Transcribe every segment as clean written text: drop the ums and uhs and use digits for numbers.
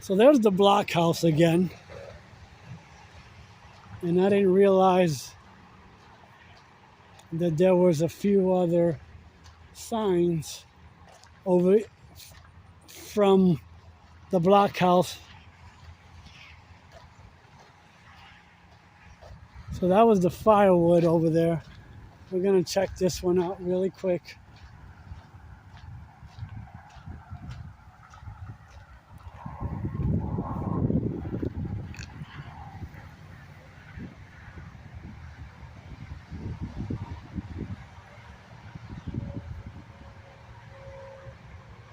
So there's the blockhouse again. And I didn't realize that there was a few other signs over from the blockhouse. So that was the firewood over there. We're gonna check this one out really quick.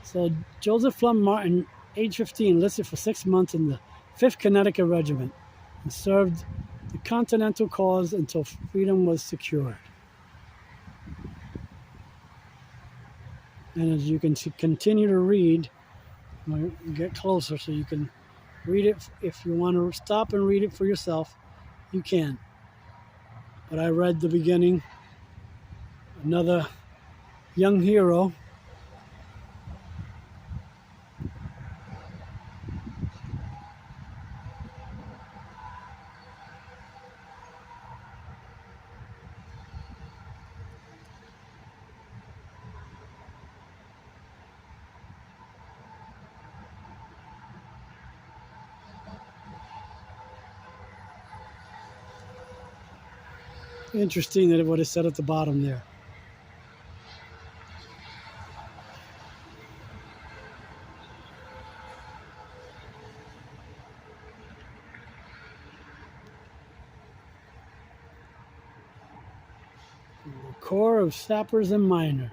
So Joseph Flum Martin, age 15, enlisted for 6 months in the 5th Connecticut Regiment and served the Continental cause until freedom was secured. And as you can continue to read, we'll get closer so you can read it. If you want to stop and read it for yourself, you can. But I read the beginning. Another young hero. Interesting that it would have said at the bottom there. The Corps of Sappers and Miners.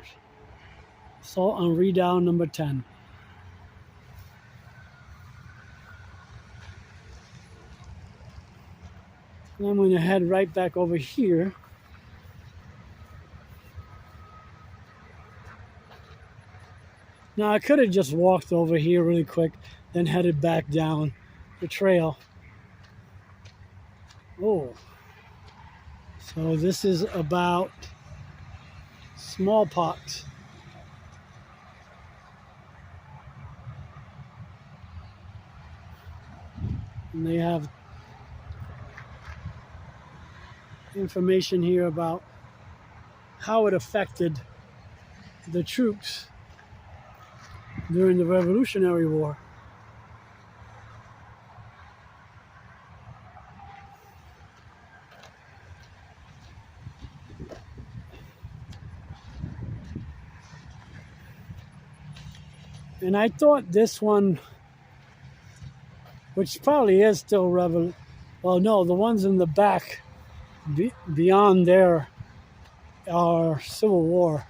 Assault on Redoubt number 10. And I'm going to head right back over here. Now I could have just walked over here really quick, then headed back down the trail. Oh, so this is about smallpox. And they have information here about how it affected the troops during the Revolutionary War. And I thought this one, which probably is still well, no, the ones in the back beyond there are Civil War.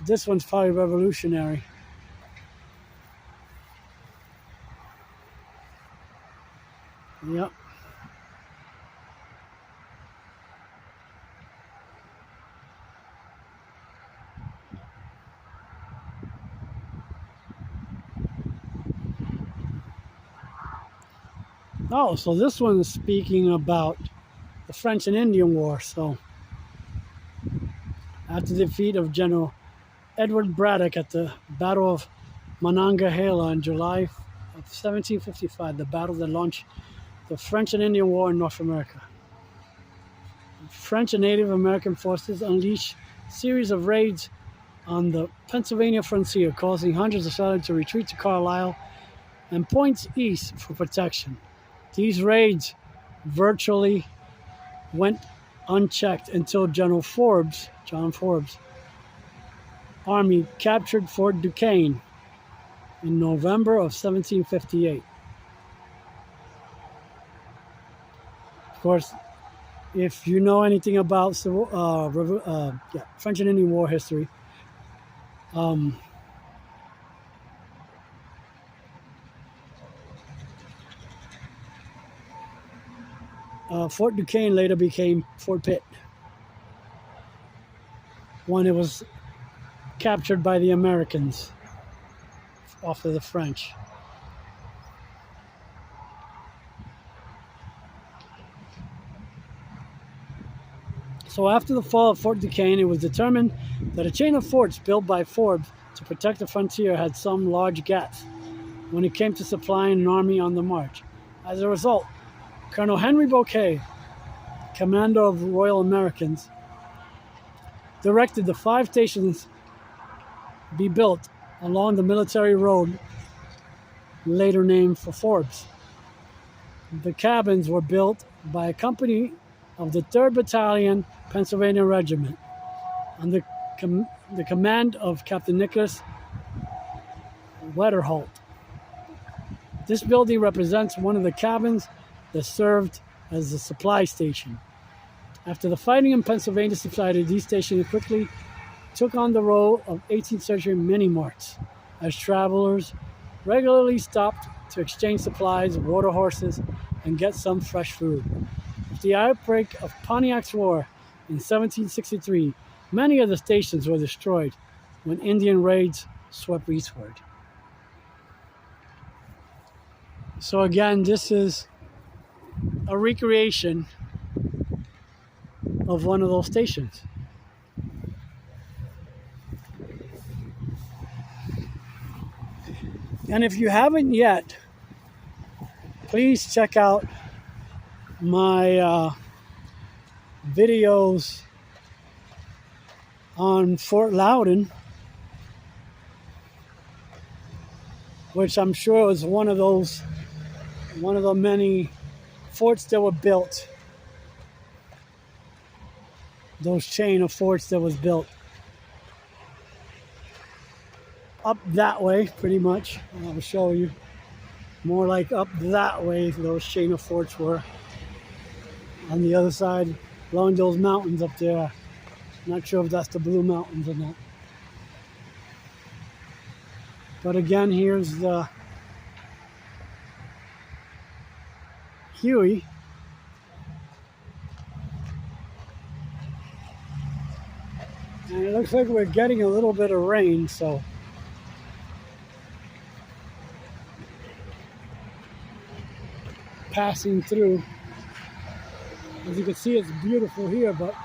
This one's probably Revolutionary. Yep. Oh, so this one is speaking about the French and Indian War. So, after the defeat of General Edward Braddock at the Battle of Monongahela in July of 1755, the battle that launched the French and Indian War in North America. French and Native American forces unleashed a series of raids on the Pennsylvania frontier, causing hundreds of settlers to retreat to Carlisle and points east for protection. These raids virtually went unchecked until John Forbes' army captured Fort Duquesne in November of 1758. Of course, if you know anything about French and Indian War history, Fort Duquesne later became Fort Pitt when it was captured by the Americans off of the French. So after the fall of Fort Duquesne, it was determined that a chain of forts built by Forbes to protect the frontier had some large gaps when it came to supplying an army on the march. As a result, Colonel Henry Bouquet, commander of Royal Americans, directed the 5 stations be built along the military road, later named for Forbes. The cabins were built by a company of the 3rd Battalion, Pennsylvania Regiment, under the command of Captain Nicholas Wetterholt. This building represents one of the cabins that served as a supply station. After the fighting in Pennsylvania subsided, these stations quickly took on the role of 18th century mini-marts, as travelers regularly stopped to exchange supplies, water horses, and get some fresh food. With the outbreak of Pontiac's War in 1763, many of the stations were destroyed when Indian raids swept eastward. So again, this is a recreation of one of those stations. And if you haven't yet, please check out my videos on Fort Loudon, which I'm sure is one of the many forts that were built, those chain of forts that was built up that way, pretty much. I'll show you more like up that way. Those chain of forts were on the other side along those mountains up there. Not sure if that's the Blue Mountains or not. But again, here's the Huey. And it looks like we're getting a little bit of rain, so passing through. As you can see, it's beautiful here, but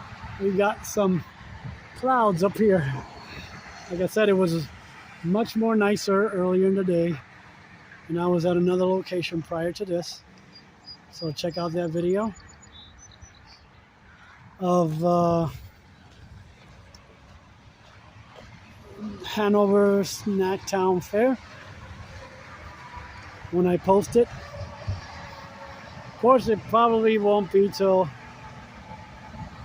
we got some clouds up here. Like I said, it was much more nicer earlier in the day, and I was at another location prior to this. So check out that video of Hanover Snacktown Fair when I post it. Of course, it probably won't be till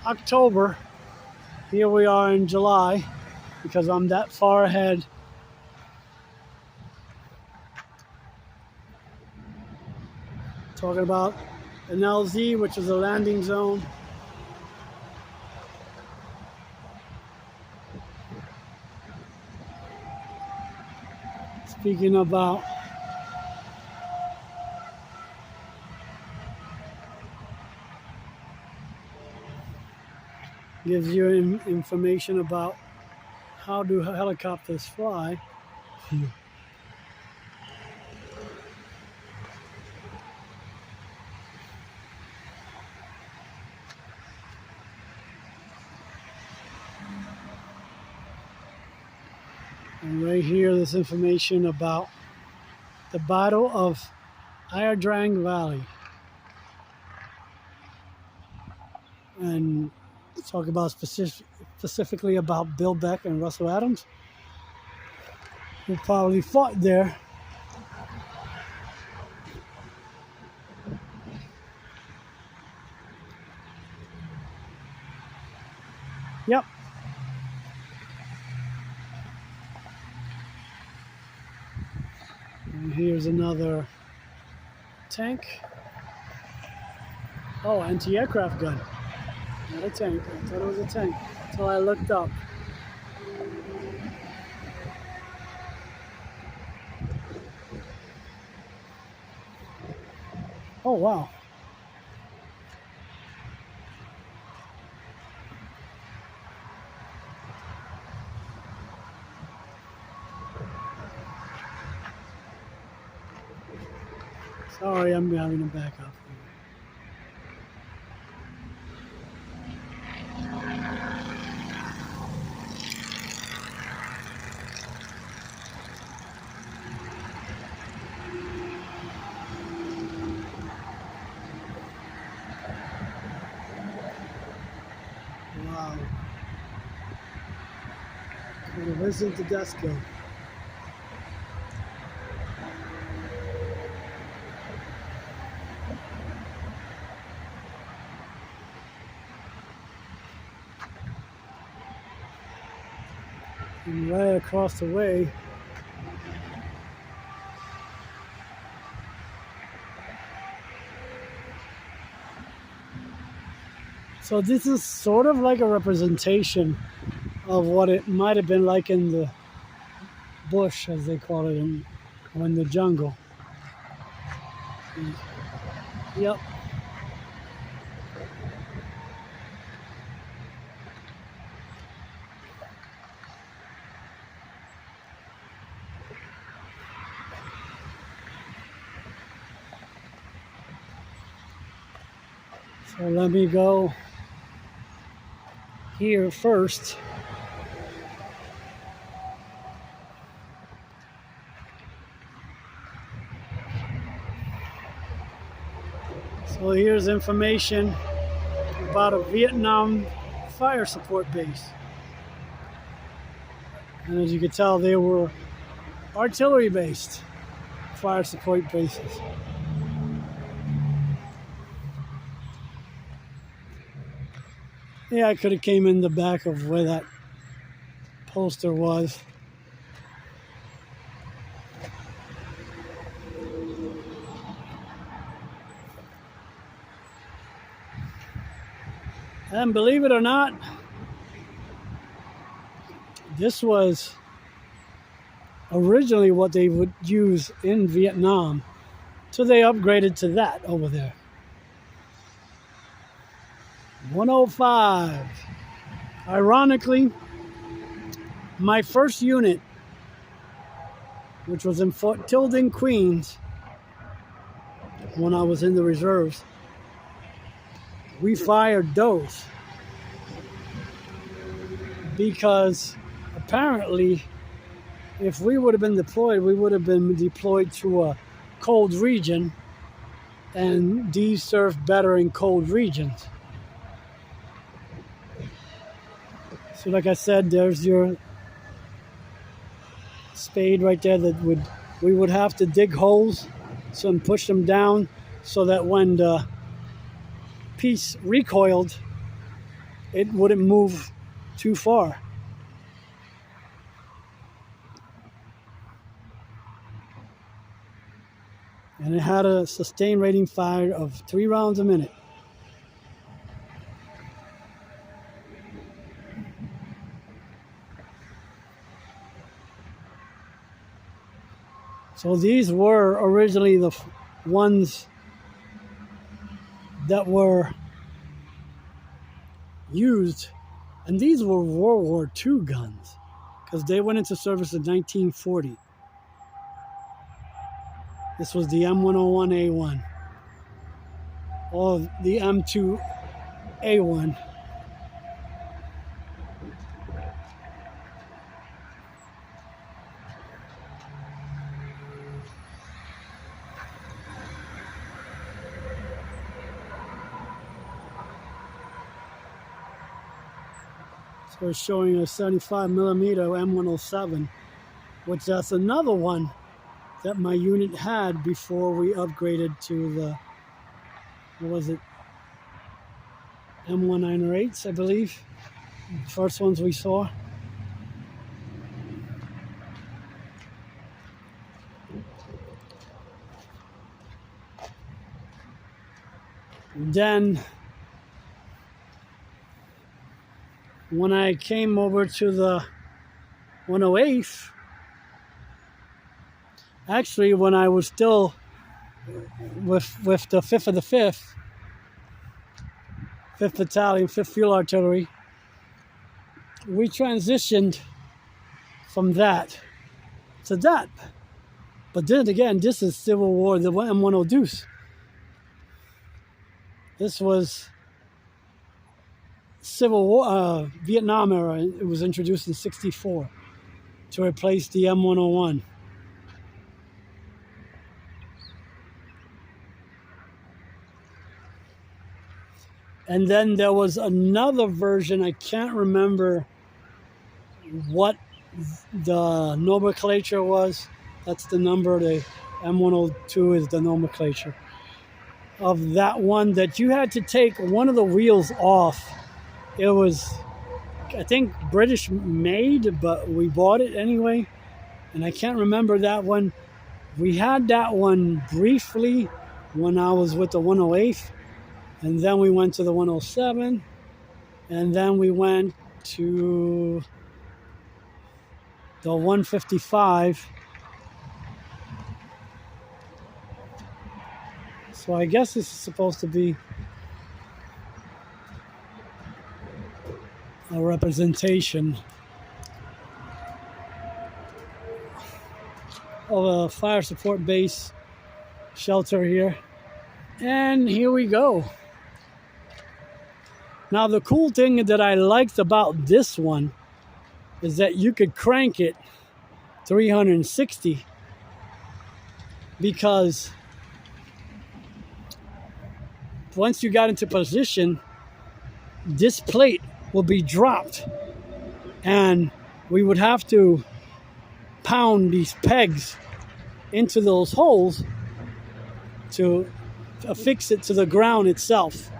October. Here we are in July because I'm that far ahead. Talking about an LZ, which is a landing zone. Speaking about gives you information about how do helicopters fly. And right here, this information about the Battle of Ayadrang Valley. And talk about specifically about Bill Beck and Russell Adams, who probably fought there. Yep. And here's another tank. Oh, anti-aircraft gun. Not a tank. I thought it was a tank until I looked up. Oh, wow. Sorry, I'm having to back up. And a visit to desk go. And right across the way, so this is sort of like a representation of what it might have been like in the bush, as they call it, or in the jungle. Yep. So let me go here first. So here's information about a Vietnam fire support base. And as you can tell, they were artillery-based fire support bases. Yeah, I could have came in the back of where that poster was. And believe it or not, this was originally what they would use in Vietnam. So they upgraded to that over there. 105. Ironically, my first unit, which was in Fort Tilden, Queens, when I was in the reserves, we fired those because apparently if we would have been deployed, we would have been deployed to a cold region, and these serve better in cold regions. So like I said, there's your spade right there that we would have to dig holes and push them down so that when the piece recoiled, it wouldn't move too far. And it had a sustained rating fire of 3 rounds a minute. So these were originally the ones that were used, and these were World War II guns because they went into service in 1940. This was the M101A1 or the M2A1. So it's showing a 75 millimeter M107, which that's another one that my unit had before we upgraded to the, what was it, M1908s, I believe. First ones we saw. And then when I came over to the 108th, actually when I was still with the 5th of the 5th Battalion, 5th Field Artillery, we transitioned from that to that. But then again, this is Civil War, the M10 Deuce. This was Civil War, Vietnam era. It was introduced in '64 to replace the M101. And then there was another version, I can't remember what the nomenclature was. That's the number. The M102 is the nomenclature of that one, that you had to take one of the wheels off. It was, I think, British made, but we bought it anyway. And I can't remember that one. We had that one briefly when I was with the 108th. And then we went to the 107. And then we went to the 155. So I guess this is supposed to be a representation of a fire support base shelter here. And here we go. Now the cool thing that I liked about this one is that you could crank it 360, because once you got into position, this plate will be dropped and we would have to pound these pegs into those holes to affix it to the ground itself.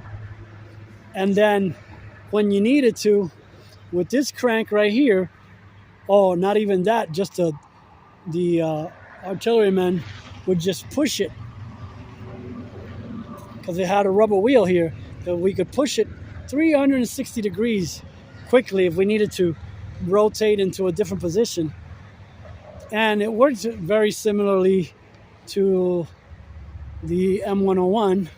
And then when you needed to, with this crank right here, oh, not even that, just the artilleryman would just push it, because it had a rubber wheel here, that we could push it 360 degrees quickly if we needed to rotate into a different position. And it works very similarly to the M101.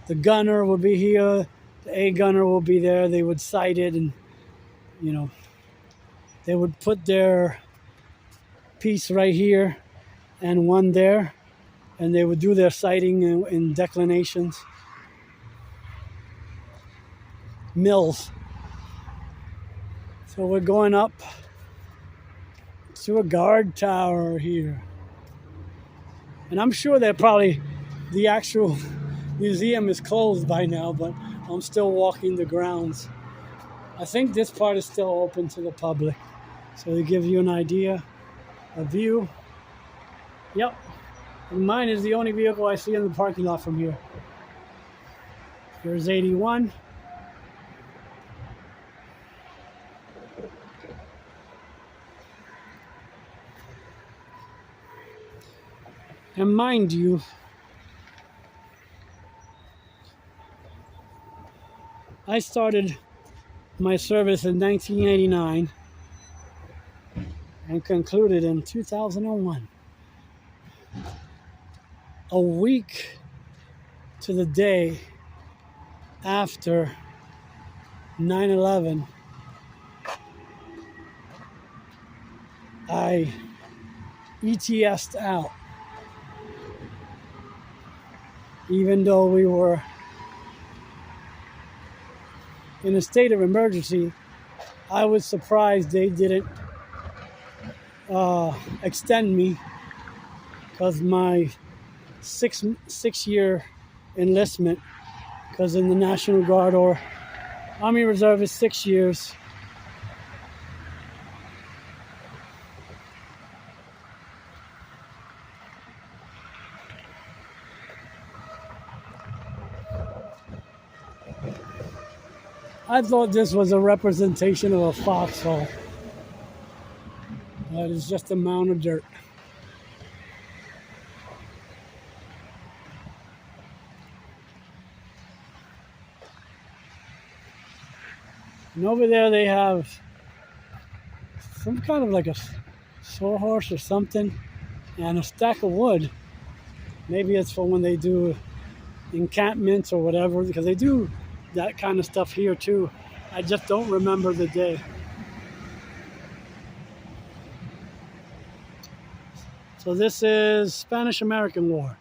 The gunner will be here, the A gunner will be there. They would sight it, and they would put their piece right here and one there, and they would do their sighting and declinations. Mills. So we're going up to a guard tower here. And I'm sure that probably the actual museum is closed by now, but I'm still walking the grounds. I think this part is still open to the public. So to give you an idea, a view. Yep. And mine is the only vehicle I see in the parking lot from here. Here's 81. And mind you, I started my service in 1989 and concluded in 2001. A week to the day after 9/11, I ETS'd out. Even though we were in a state of emergency, I was surprised they didn't extend me, because my six-year enlistment, because in the National Guard or Army Reserve is 6 years. I thought this was a representation of a foxhole, but it's just a mound of dirt. And over there they have some kind of like a sawhorse or something, and a stack of wood. Maybe it's for when they do encampments or whatever, because they do that kind of stuff here too. I just don't remember the day. So this is Spanish-American War.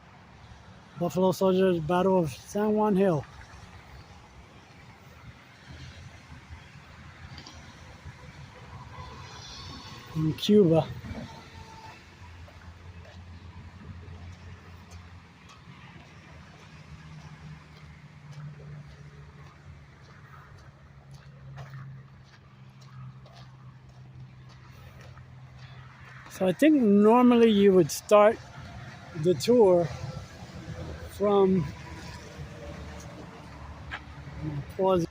Buffalo Soldiers, Battle of San Juan Hill. In Cuba. So I think normally you would start the tour from pause.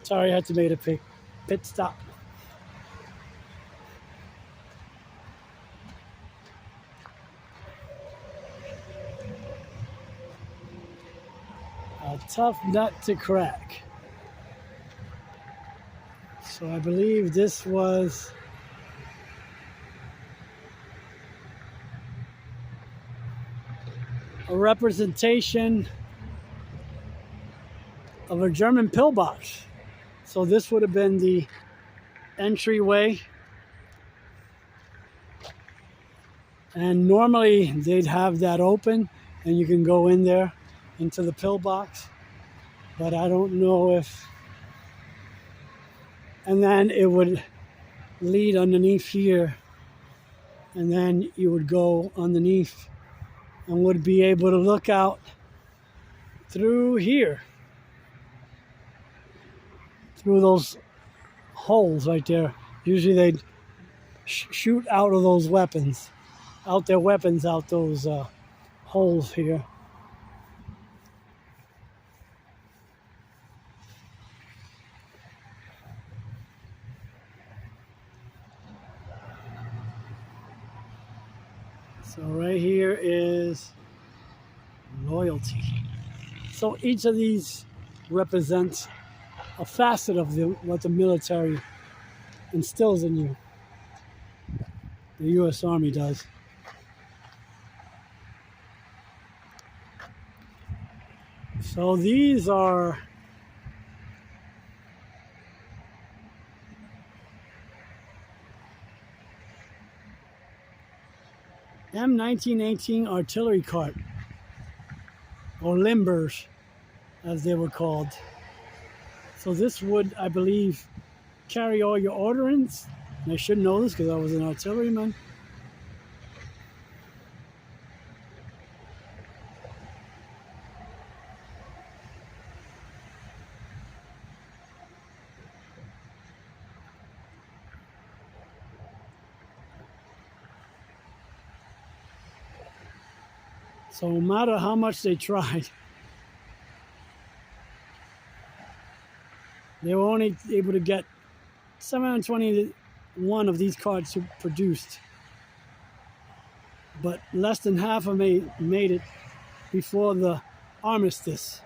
Sorry, I had to make a pit stop. A tough nut to crack. So I believe this was a representation of a German pillbox. So this would have been the entryway. And normally they'd have that open and you can go in there into the pillbox. But I don't know if... And then it would lead underneath here. And then you would go underneath and would be able to look out through here. Through those holes right there. Usually they'd shoot out of those weapons. Out their weapons out those holes here. So right here is loyalty. So each of these represents a facet of what the military instills in you. The U.S. Army does. So these are M1918 artillery cart, or limbers, as they were called. So this would, I believe, carry all your ordnance. And I should know this because I was an artilleryman. So no matter how much they tried, they were only able to get 721 of these cards produced. But less than half of them made it before the armistice.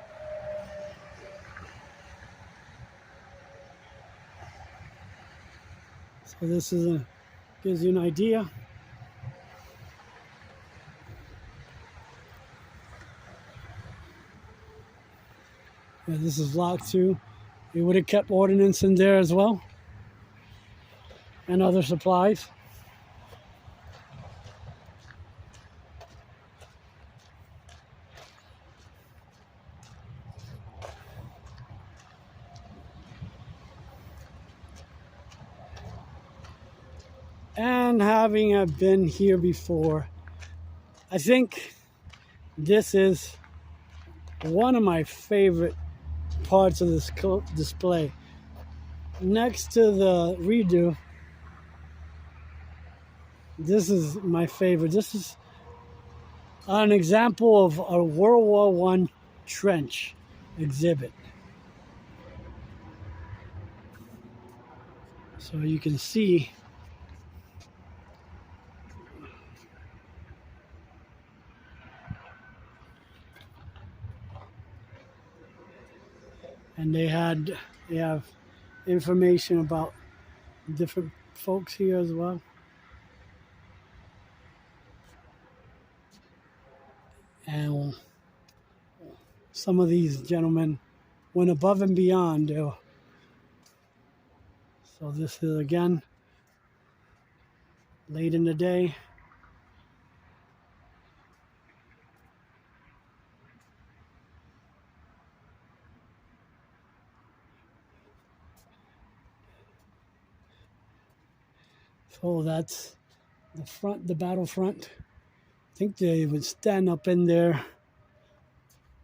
So this gives you an idea. Yeah, this is locked too. They would have kept ordnance in there as well, and other supplies. And having been here before, I think this is one of my favorite parts of this display. Next to the redo, this is my favorite. This is an example of a World War I trench exhibit. So you can see and they have information about different folks here as well. And some of these gentlemen went above and beyond. So this is again late in the day. So that's the front, the battlefront. I think they would stand up in there,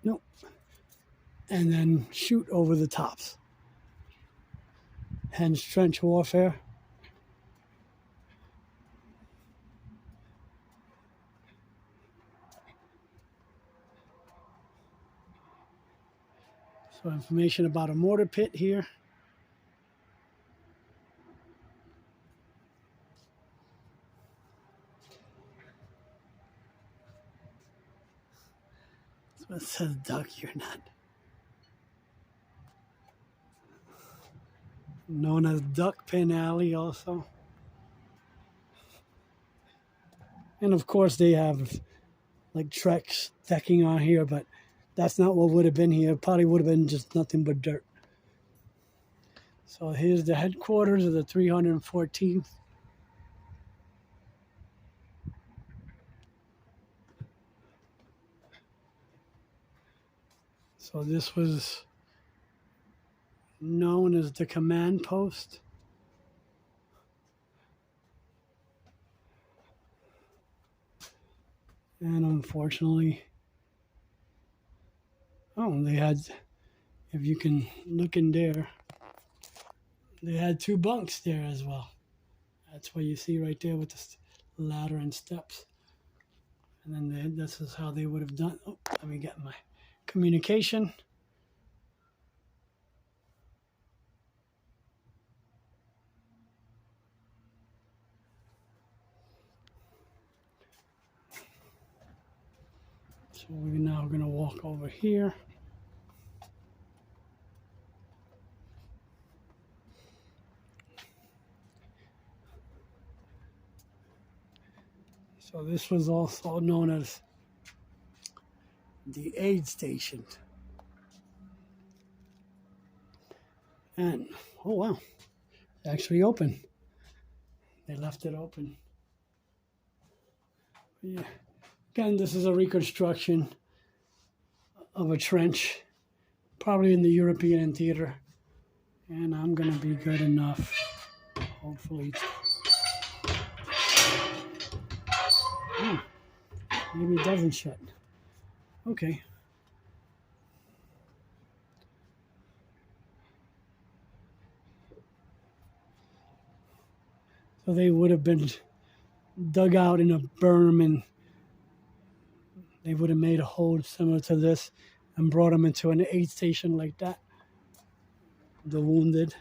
nope, and then shoot over the tops. hence trench warfare. So information about a mortar pit here. So it says duck, you're not. Known as Duck Pin Alley also. And of course they have like Trex decking on here, but that's not what would have been here. It probably would have been just nothing but dirt. So here's the headquarters of the 314th. So this was known as the command post. And unfortunately, oh, they had, if you can look in there, they had 2 bunks there as well. That's what you see right there with the ladder and steps. And then this is how they would have done. Oh, let me get my communication. So we're now going to walk over here. So this was also known as the aid station. And, oh wow, it's actually open. They left it open. Yeah. Again, this is a reconstruction of a trench, probably in the European theater. And I'm going to be good enough, hopefully. Oh, maybe it doesn't shut. Okay. So they would have been dug out in a berm, and they would have made a hole similar to this and brought them into an aid station like that. The wounded.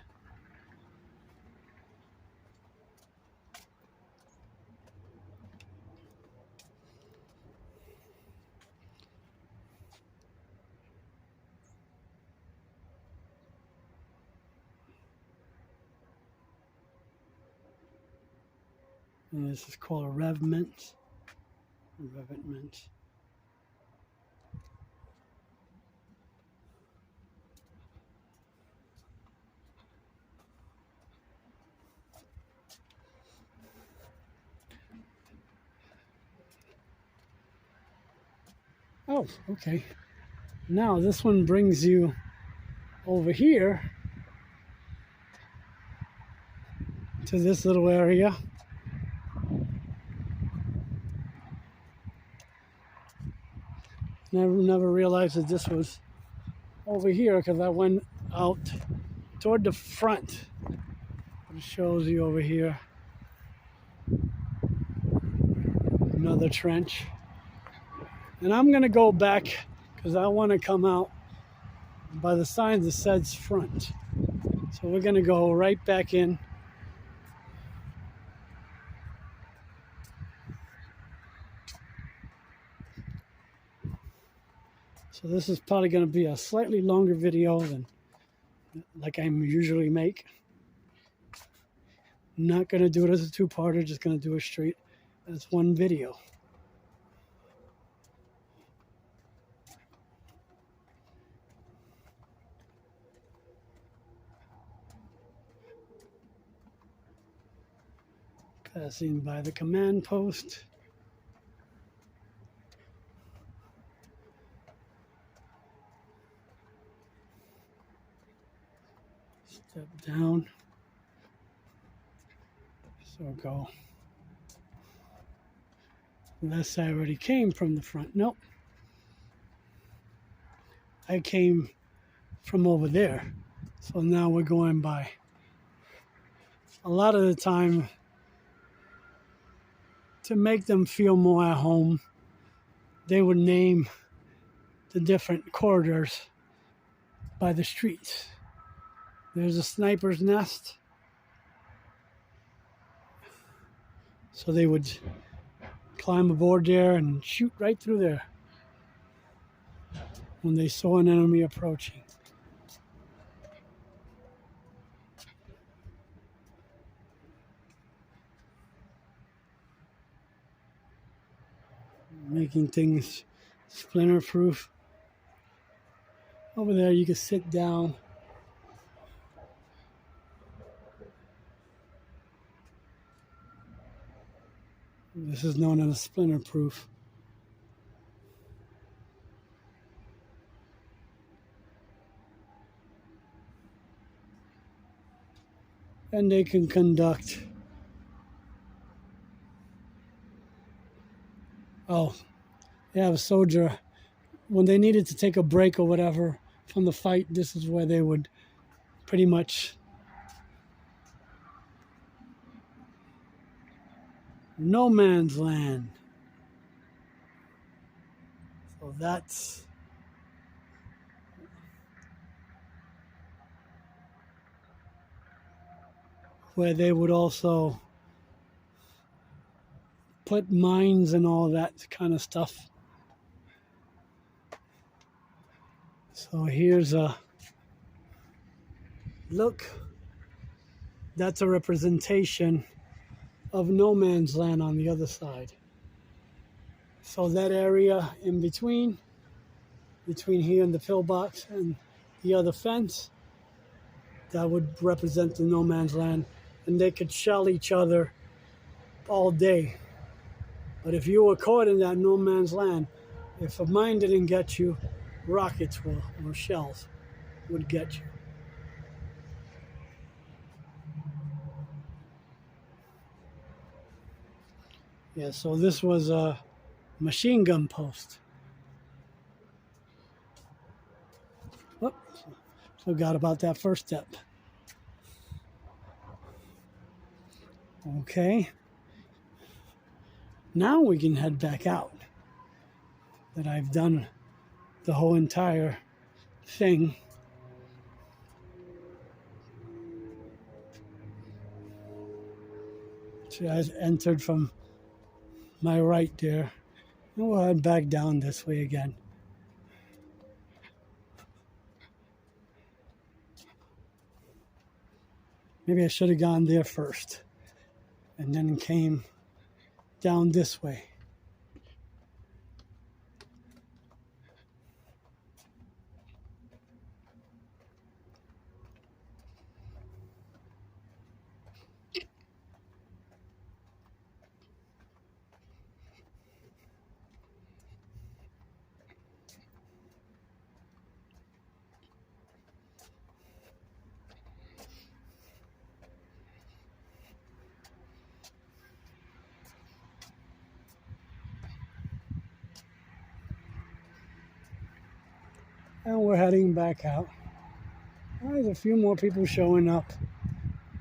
And this is called a revetment. Revetment. Oh, okay. Now this one brings you over here to this little area. Never realized that this was over here because I went out toward the front. It shows you over here another trench. And I'm going to go back because I want to come out by the sign that says front. So we're going to go right back in. So this is probably going to be a slightly longer video than like I usually make. Not going to do it as a 2-parter, just going to do it straight as one video. Passing by the command post. Step down. So go. Unless I already came from the front. Nope. I came from over there. So now we're going by a lot of the time, to make them feel more at home, they would name the different corridors by the streets. There's a sniper's nest. So they would climb aboard there and shoot right through there when they saw an enemy approaching. Making things splinter proof. Over there you can sit down. This is known as splinter proof. And they can conduct. Oh, they have a soldier. When they needed to take a break or whatever from the fight, this is where they would pretty much no man's land. So that's where they would also put mines and all that kind of stuff. So here's a look. That's a representation of no man's land on the other side. So that area in between here and the pillbox and the other fence, that would represent the no man's land, and they could shell each other all day. But if you were caught in that no man's land, if a mine didn't get you, rockets or shells would get you. Yeah, so this was a machine gun post. Whoops, forgot about that first step. Okay. Now we can head back out. That I've done the whole entire thing. So I entered from my right there. And we'll head back down this way again. Maybe I should have gone there first and then came down this way. And we're heading back out. There's a few more people showing up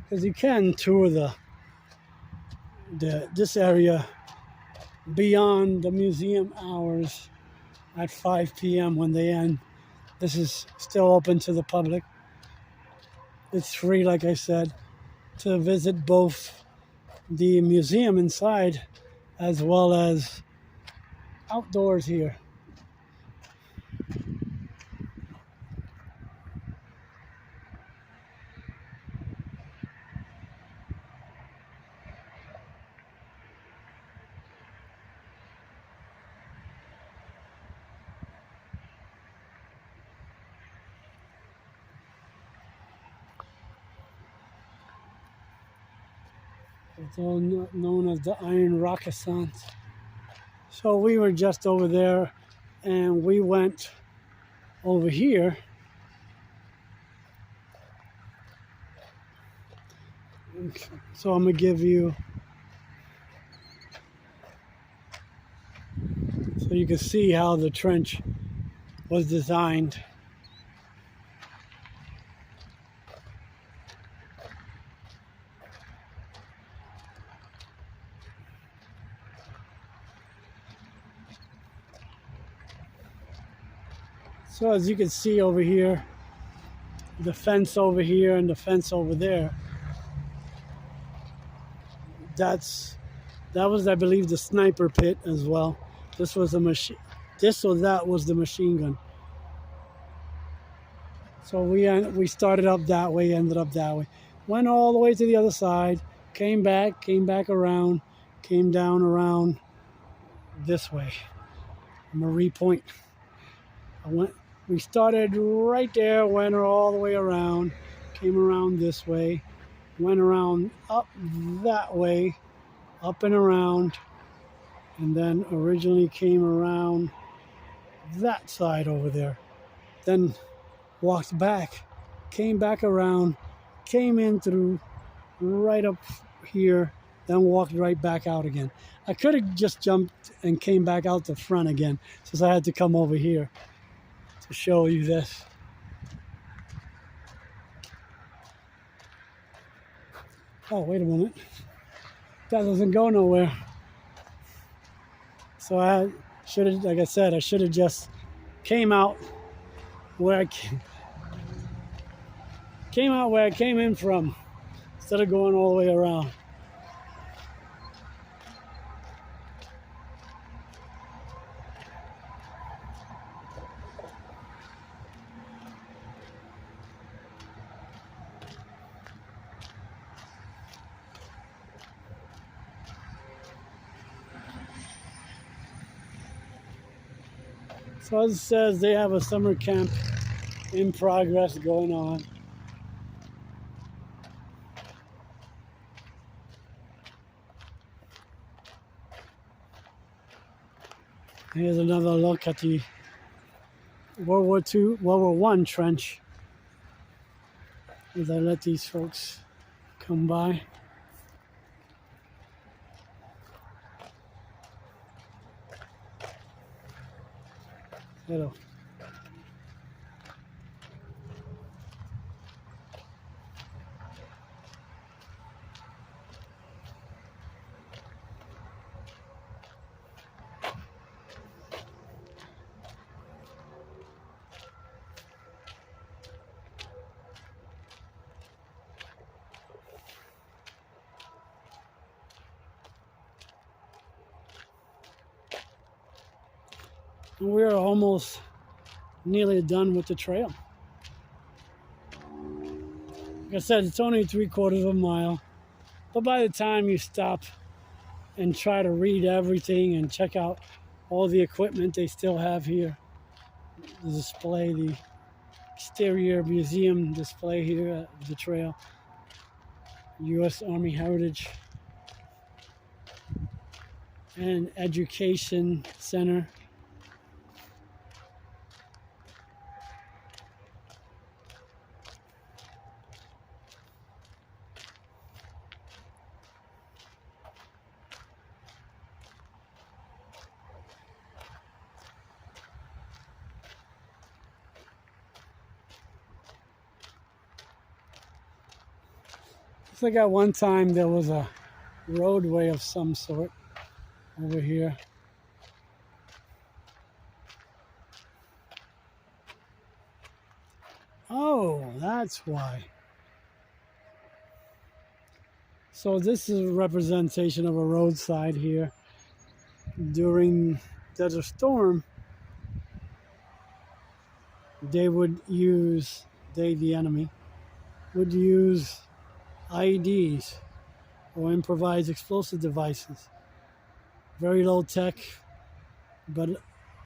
because you can tour this area beyond the museum hours at 5 p.m. when they end. This is still open to the public. It's free, like I said, to visit both the museum inside as well as outdoors here. It's all known as the Iron Renaissance. So we were just over there, and we went over here. So I'm going to give you, so you can see how the trench was designed. So as you can see over here, the fence over here and the fence over there, that was, I believe, the sniper pit as well. This was a machine. This or that was the machine gun. So we started up that way, ended up that way, went all the way to the other side, came back around, came down around this way, Marie Point. We started right there, went all the way around, came around this way, went around up that way, up and around, and then originally came around that side over there. Then walked back, came back around, came in through right up here, then walked right back out again. I could have just jumped and came back out the front again, since I had to come over here to show you this. Oh, wait a minute. That doesn't go nowhere. So I should have, like I said, I should have just came out where I came in from, instead of going all the way around. So as it says, they have a summer camp in progress going on. Here's another look at the World War I trench, as I let these folks come by. Hello. We're almost nearly done with the trail. Like I said, it's only 3/4 of a mile, but by the time you stop and try to read everything and check out all the equipment they still have here, the display, the exterior museum display here at the trail, U.S. Army Heritage and Education Center. Looks like at one time there was a roadway of some sort over here. Oh, that's why. So this is a representation of a roadside here. During Desert Storm, they would use, the enemy, would use IEDs or improvised explosive devices. Very low tech, but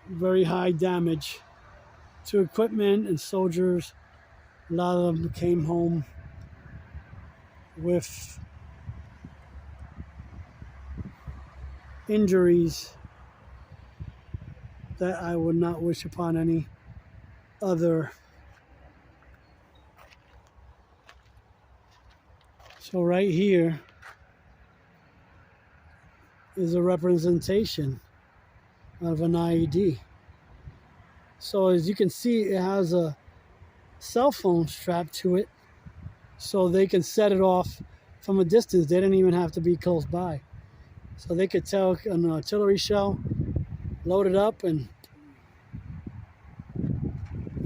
very high damage to equipment and soldiers. A lot of them came home with injuries that I would not wish upon any other. So right here is a representation of an IED. So as you can see, it has a cell phone strapped to it, so they can set it off from a distance. They didn't even have to be close by. So they could tell an artillery shell, load it up, and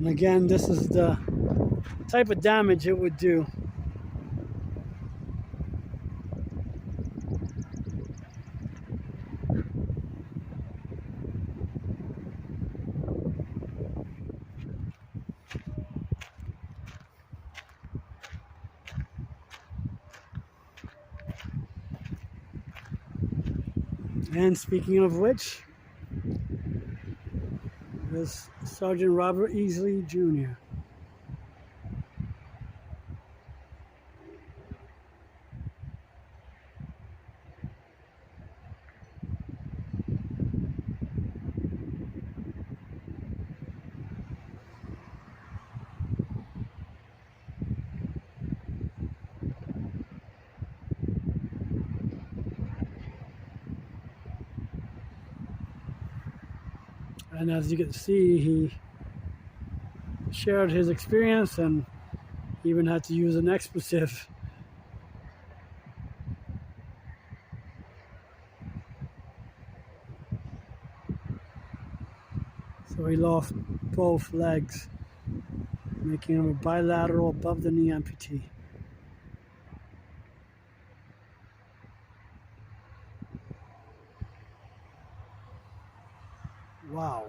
And again, this is the type of damage it would do. And speaking of which, this Sergeant Robert Easley Jr. And as you can see, he shared his experience and even had to use an expletive. So he lost both legs, making him a bilateral above the knee amputee. Wow.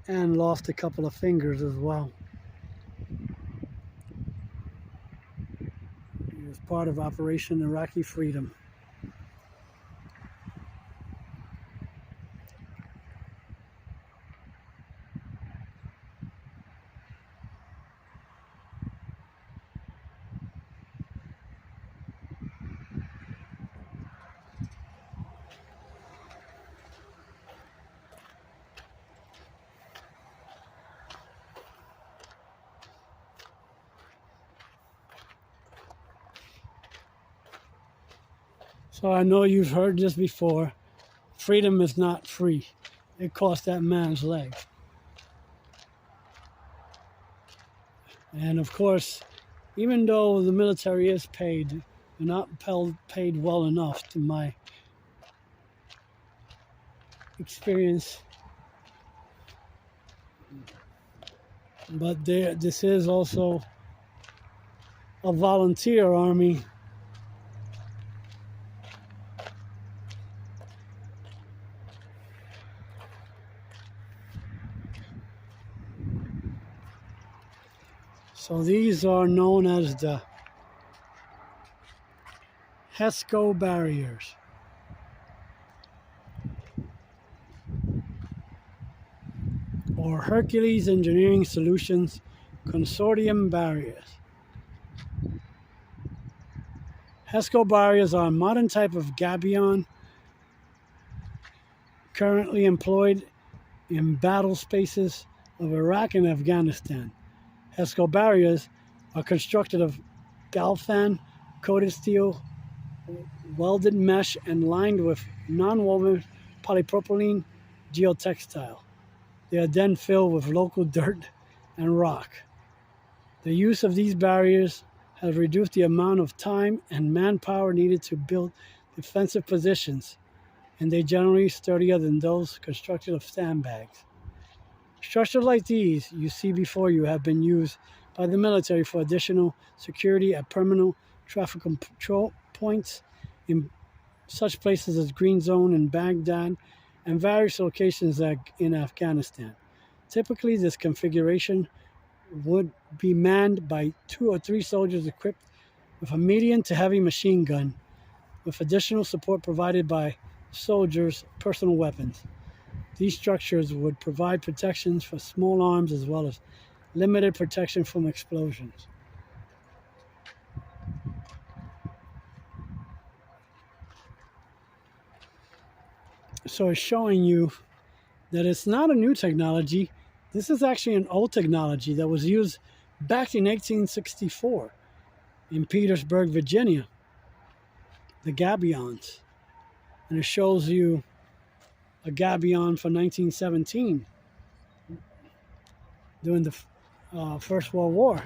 And lost a couple of fingers as well. He was part of Operation Iraqi Freedom. So I know you've heard this before. Freedom is not free. It cost that man's leg. And of course, even though the military is paid, they're not paid well enough to my experience. But this is also a volunteer army. So these are known as the HESCO barriers. Or Hercules Engineering Solutions Consortium barriers. HESCO barriers are a modern type of gabion currently employed in battle spaces of Iraq and Afghanistan. HESCO barriers are constructed of galvan, coated steel, welded mesh, and lined with non-woven polypropylene geotextile. They are then filled with local dirt and rock. The use of these barriers has reduced the amount of time and manpower needed to build defensive positions, and they generally sturdier than those constructed of sandbags. Structures like these you see before you have been used by the military for additional security at permanent traffic control points in such places as Green Zone in Baghdad and various locations in Afghanistan. Typically, this configuration would be manned by 2 or 3 soldiers equipped with a medium to heavy machine gun, with additional support provided by soldiers' personal weapons. These structures would provide protections for small arms as well as limited protection from explosions. So it's showing you that it's not a new technology. This is actually an old technology that was used back in 1864 in Petersburg, Virginia, the gabions. And it shows you a gabion from 1917 during the First World War.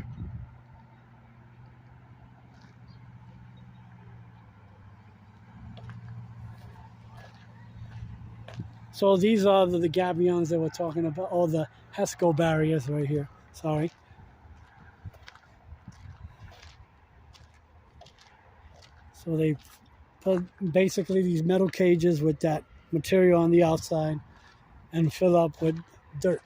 So these are the gabions that we're talking about, or the HESCO barriers right here. Sorry. So they put basically these metal cages with that material on the outside and fill up with dirt.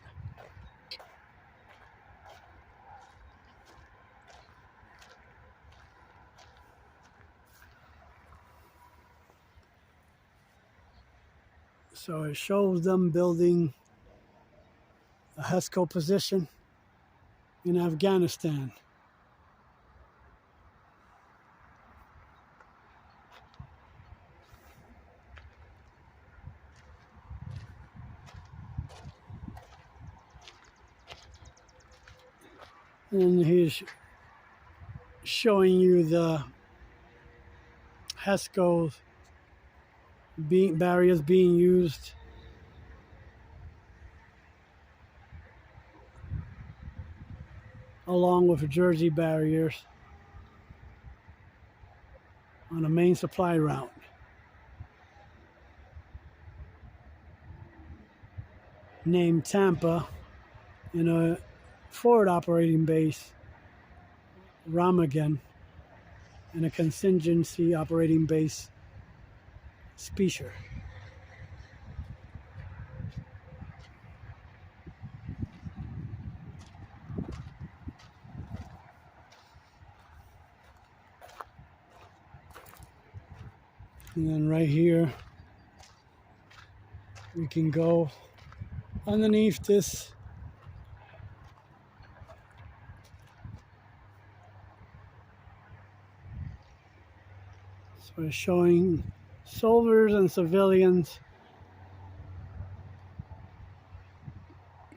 So it shows them building a HESCO position in Afghanistan. And he's showing you the HESCO barriers being used along with Jersey barriers on a main supply route. Named Tampa, in a forward operating base, Ramagan, and a contingency operating base, Specher. And then right here, we can go underneath this so it's showing soldiers and civilians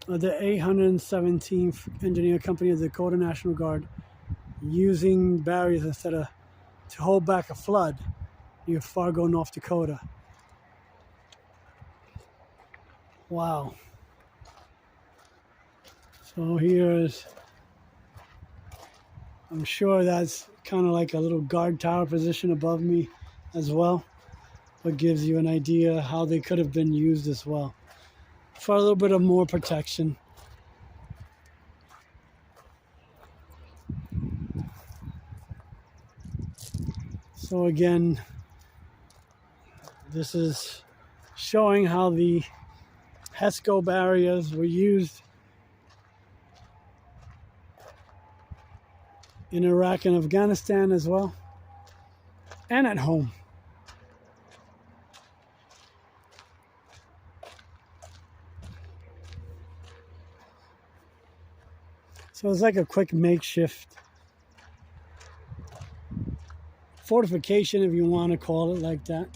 of the 817th Engineer Company of the Dakota National Guard using barriers instead of to hold back a flood near Fargo, North Dakota. Wow. So here's, I'm sure that's kind of like a little guard tower position above me as well, but gives you an idea how they could have been used as well for a little bit of more protection. So again, this is showing how the HESCO barriers were used in Iraq and Afghanistan as well, and at home. So it's like a quick makeshift fortification, if you want to call it like that.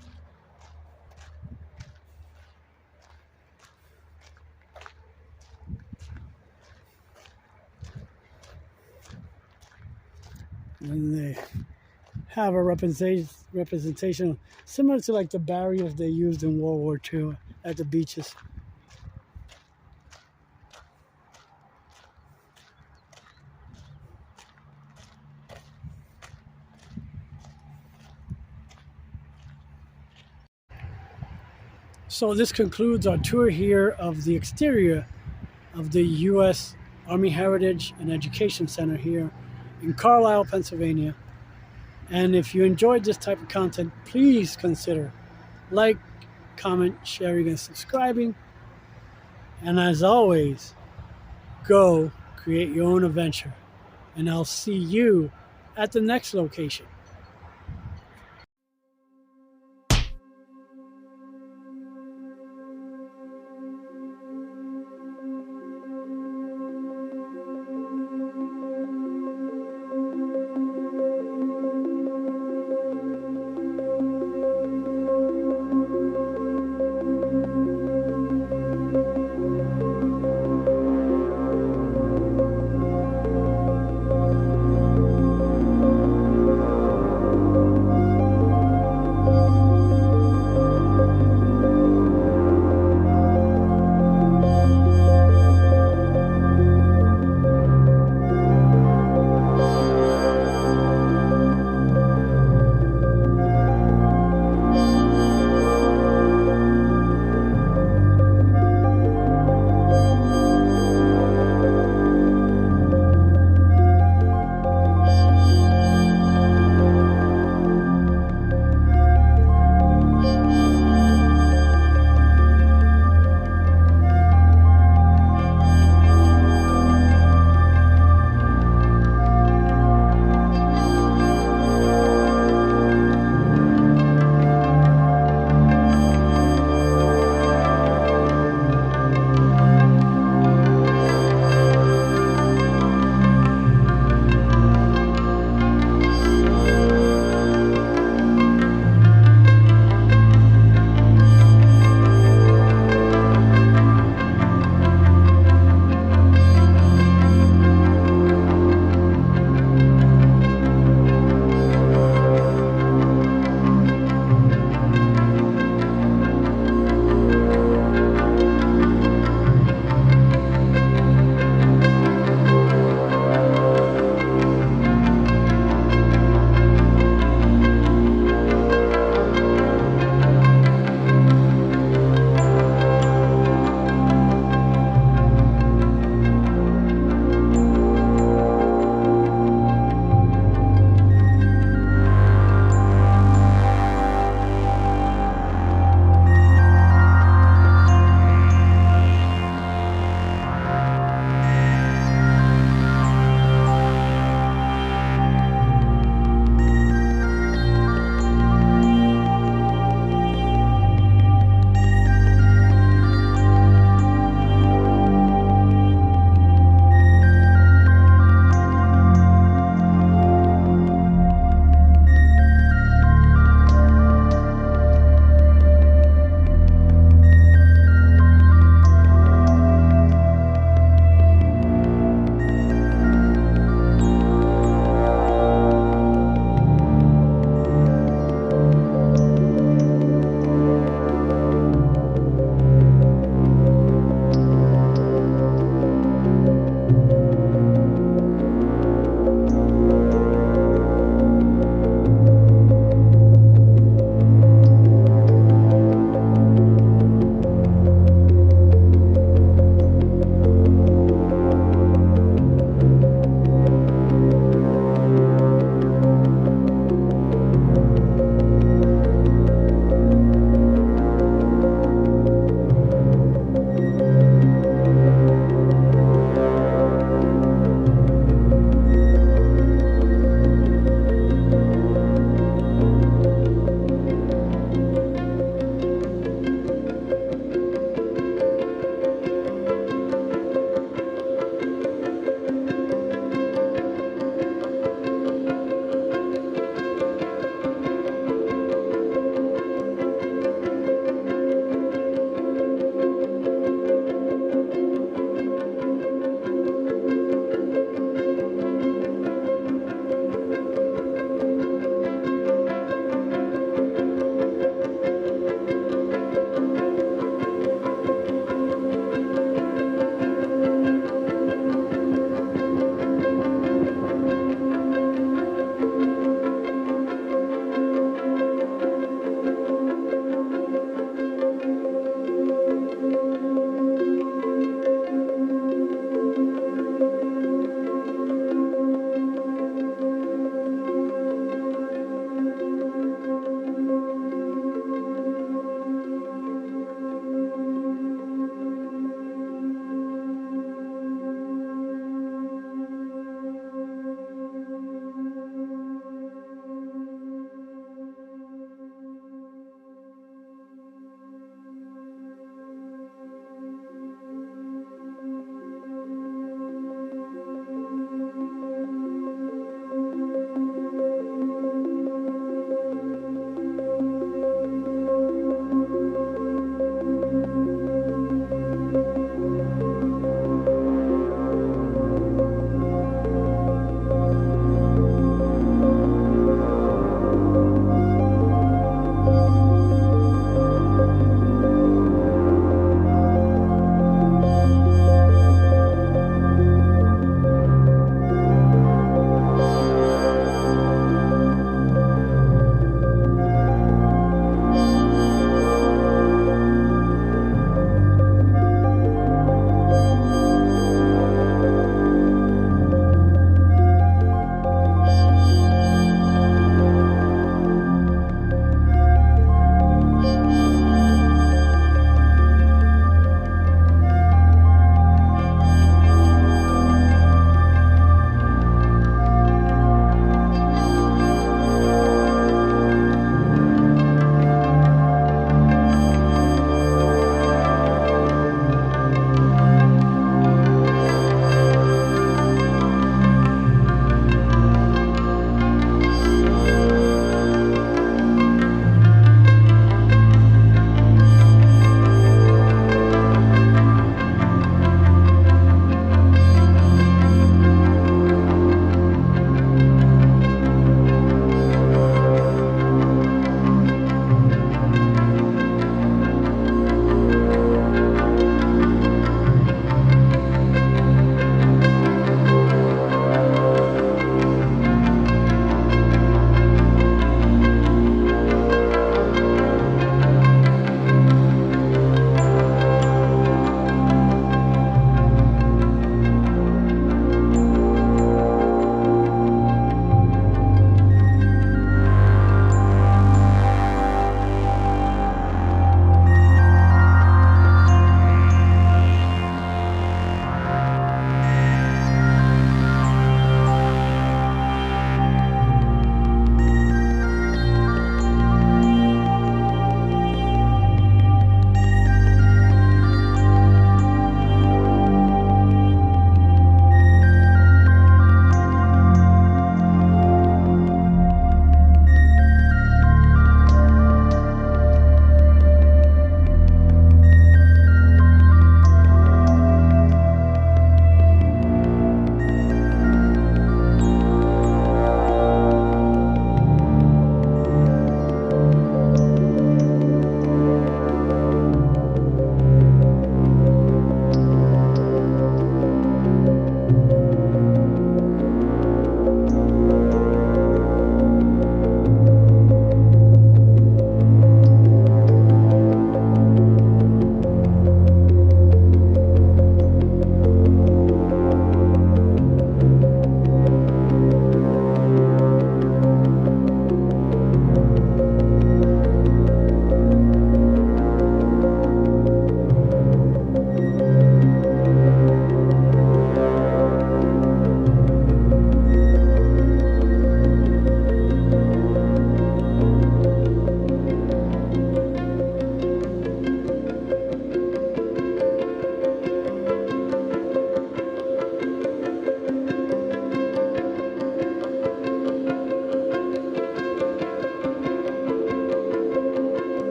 And they have a representation similar to like the barriers they used in World War II at the beaches. So this concludes our tour here of the exterior of the U.S. Army Heritage and Education Center here in Carlisle, Pennsylvania. And if you enjoyed this type of content, please consider like, comment, sharing, and subscribing. And as always, go create your own adventure. And I'll see you at the next location.